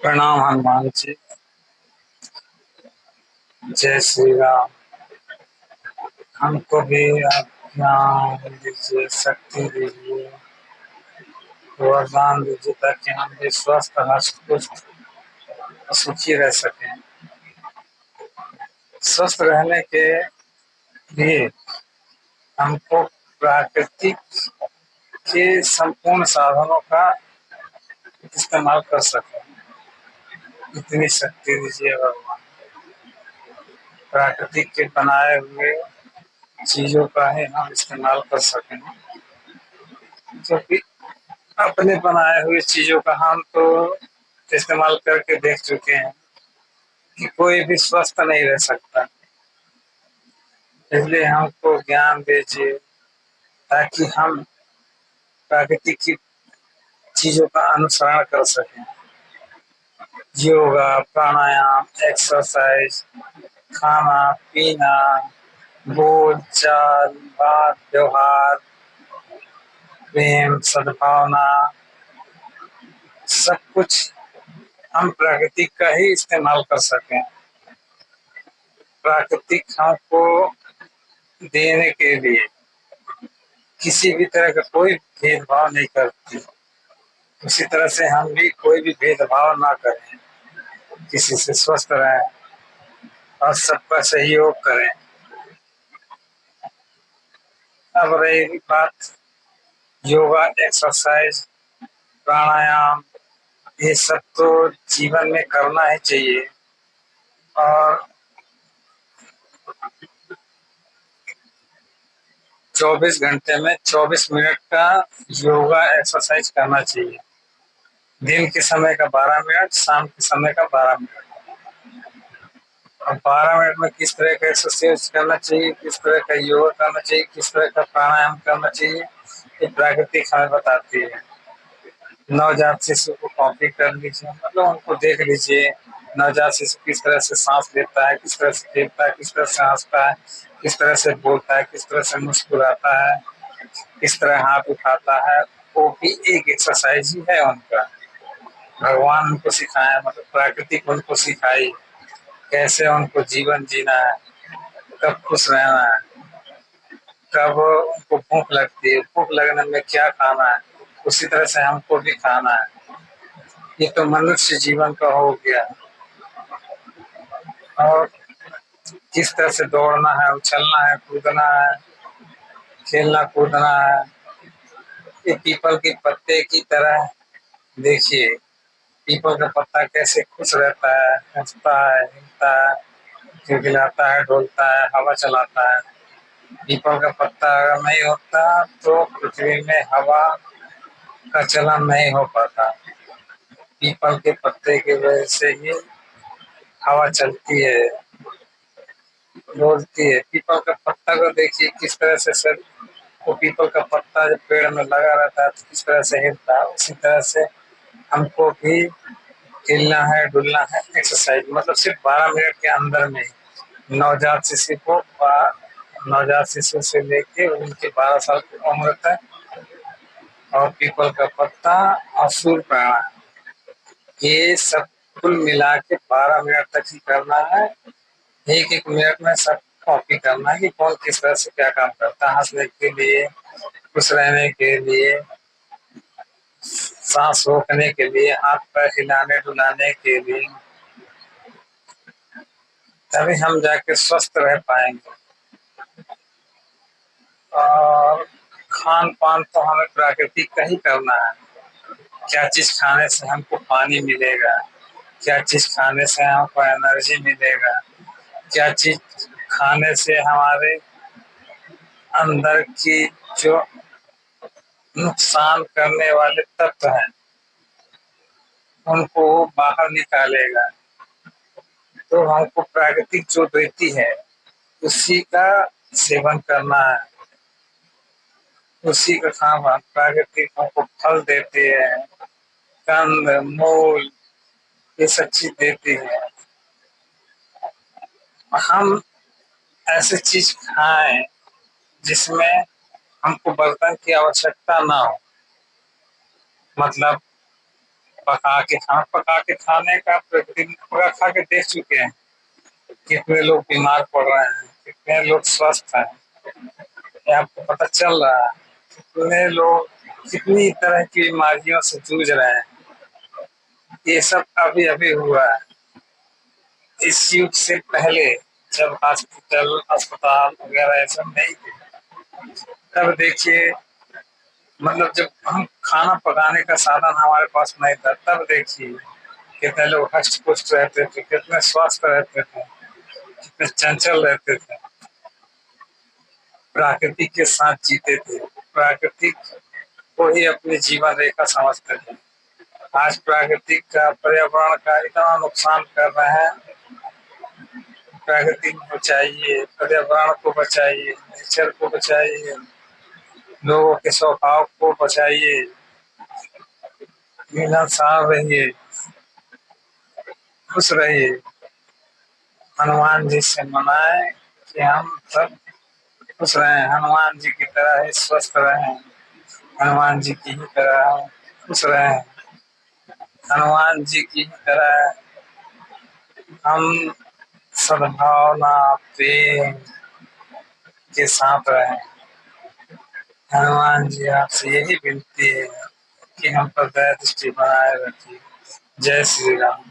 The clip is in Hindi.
प्रणाम हनुमान जी। जय श्री राम। हमको भी आप ज्ञान दीजिए, शक्ति दीजिए, वरदान दीजिए ताकि हम भी स्वस्थ हष्ट पुष्ट सुखी रह सकें। स्वस्थ रहने के लिए हमको प्राकृतिक के संपूर्ण साधनों का इस्तेमाल कर सकें, इतनी शक्ति दीजिए भगवान। प्राकृतिक के बनाए हुए चीजों का ही हम इस्तेमाल कर सकें, क्योंकि अपने बनाए हुए चीजों का हम तो इस्तेमाल करके देख चुके हैं कि कोई भी स्वस्थ नहीं रह सकता। इसलिए हमको ज्ञान दीजिए ताकि हम प्राकृतिक की चीजों का अनुसरण कर सकें। योगा, प्राणायाम, एक्सरसाइज, खाना पीना, बोल चाल, बात व्यवहार, प्रेम, सद्भावना, सब कुछ हम प्राकृतिक का ही इस्तेमाल कर सकें। प्राकृतिक हमको देने के लिए किसी भी तरह का कोई भेदभाव नहीं करती। उसी तरह से हम भी कोई भी भेदभाव ना करें, किसी से स्वस्थ रहें और सबका सहयोग करें। अब रही बात योगा, एक्सरसाइज, प्राणायाम, ये सब तो जीवन में करना ही चाहिए। और 24 घंटे में 24 मिनट का योगा एक्सरसाइज करना चाहिए। दिन के समय का 12 मिनट, शाम के समय का 12 मिनट। अब 12 मिनट में किस तरह का एक्सरसाइज करना चाहिए, किस तरह का योगा करना चाहिए, किस तरह का प्राणायाम करना चाहिए, ये प्राकृतिक हमें बताती है। नवजात शिशु को कॉपी कर लीजिए, मतलब उनको देख लीजिए। नवजात शिशु किस तरह से सांस लेता है, किस तरह से फेंकता है, किस तरह से हंसता है, किस तरह से बोलता है, किस तरह से मुस्कुराता है, किस तरह हाथ उठाता है, वो भी एक एक्सरसाइज ही है उनका। भगवान उनको सिखाया, मतलब प्राकृतिक उनको सिखाई कैसे उनको जीवन जीना है, कब खुश रहना है, कब उनको भूख लगती है, भूख लगने में क्या खाना है, उसी तरह से हमको भी खाना है। ये तो मनुष्य जीवन का हो गया। और किस तरह से दौड़ना है, उछलना है, कूदना है, खेलना कूदना है। ये पीपल के पत्ते की तरह देखिए, पीपल का पत्ता कैसे खुश रहता है, हंसता है, हिलता है, खिलखिलाता है, डोलता है, हवा चलाता है। पीपल का पत्ता अगर नहीं होता तो पृथ्वी में हवा का चलन नहीं हो पाता। पीपल के पत्ते की वजह से ही हवा चलती है, डोलती है। पीपल का पत्ता को देखिए किस तरह से सर, वो पीपल का पत्ता जब पेड़ में लगा रहता है तो किस तरह से हिलता है, उसी तरह से हमको भी हिलना है, डुलना है। एक्सरसाइज मतलब सिर्फ 12 मिनट के अंदर में नवजात शिशु को नवजात शिशु से लेके उनके 12 साल की उम्र तक, और पीपल का पत्ता और सूर्य प्राणायाम, ये सब कुल मिला के 12 मिनट तक ही करना है। एक एक मिनट में सब कॉपी करना है कि कौन किस तरह से क्या काम करता है। हंसने के लिए, खुश रहने के लिए, सांस रोकने के लिए, हाथ पैर हिलाने डुलाने के लिए, तभी हम जाके स्वस्थ रह पाएंगे। और खान पान तो हमें प्राकृतिक का ही करना है। क्या चीज खाने से हमको पानी मिलेगा, क्या चीज खाने से हमको एनर्जी मिलेगा, क्या चीज खाने से हमारे अंदर की जो नुकसान करने वाले तत्व हैं उनको बाहर निकालेगा। तो हमको प्राकृतिक जो देती है उसी का सेवन करना है, उसी का खाना। प्राकृतिक हमको फल देते हैं, कंद मूल, ये सब चीज देती है। हम ऐसे चीज खाएं जिसमें हमको बर्तन की आवश्यकता ना हो। मतलब पका के खाने का प्रतिदिन पका खा के देख चुके हैं कितने लोग बीमार पड़ रहे हैं, कितने लोग स्वस्थ हैं, ये आपको पता चल रहा है। कितने लोग कितनी तरह की बीमारियों से जूझ रहे हैं, ये सब अभी अभी हुआ है। इस युग से पहले जब हॉस्पिटल अस्पताल वगैरह ये सब नहीं थे, तब देखिए, मतलब जब हम खाना पकाने का साधन हमारे पास नहीं था, तब देखिए कितने लोग हष्ट पुष्ट रहते थे, कितने स्वस्थ रहते थे, कितने चंचल रहते थे, प्राकृतिक के साथ जीते थे, प्राकृतिक को ही अपनी जीवन रेखा समझते थे। आज प्राकृतिक का, पर्यावरण का इतना नुकसान कर रहे हैं। प्रकृति को बचाइए, पर्यावरण को बचाइए, नेचर को बचाइए, लोगों के स्वभाव को बचाइए, मिलनसार रहिए, खुश रहिए। हनुमान जी से मनाए कि हम सब खुश रहें, हनुमान जी की तरह ही स्वस्थ रहें, हनुमान जी की ही तरह खुश रहें, हनुमान जी की ही तरह हम सद्भावना प्रेम के साथ रहें। हनुमान जी आपसे यही विनती है कि हम पर दया दृष्टि बनाए रखिए। जय श्री राम।